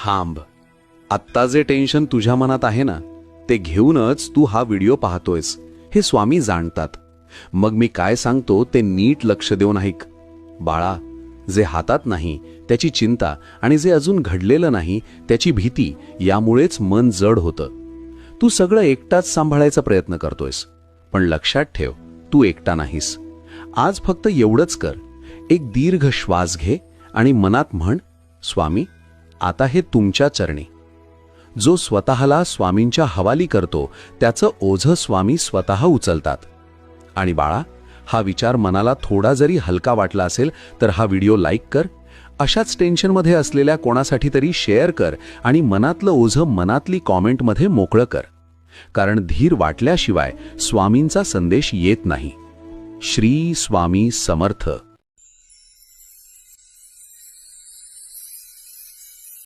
थांब. आत्ता जे टेन्शन तुझ्या मनात आहे ना, ते घेऊनच तू हा व्हिडिओ पाहतोयस हे स्वामी जाणतात. मग मी काय सांगतो ते नीट लक्ष देऊन ऐक. बाळा, जे हातात नाही त्याची चिंता आणि जे अजून घडलेलं नाही त्याची भीती, यामुळेच मन जड होतं. तू सगळं एकटाच सांभाळायचा प्रयत्न करतोयस, पण लक्षात ठेव, तू एकटा नाहीस. आज फक्त एवढंच कर, एक दीर्घ श्वास घे आणि मनात म्हण, स्वामी, आता हे तुमच्या चरणी. जो स्वतःला स्वामींच्या हवाली करतो त्याचं ओझं स्वामी स्वतः उचलतात. आणि बाळा, हा विचार मनाला थोडा जरी हलका वाटला असेल तर हा व्हिडिओ लाईक कर, अशाच टेन्शनमध्ये असलेल्या कोणासाठी तरी शेअर कर आणि मनातलं ओझं मनातली कॉमेंटमध्ये मोकळं कर. कारण धीर वाटल्याशिवाय स्वामींचा संदेश येत नाही. श्री स्वामी समर्थ.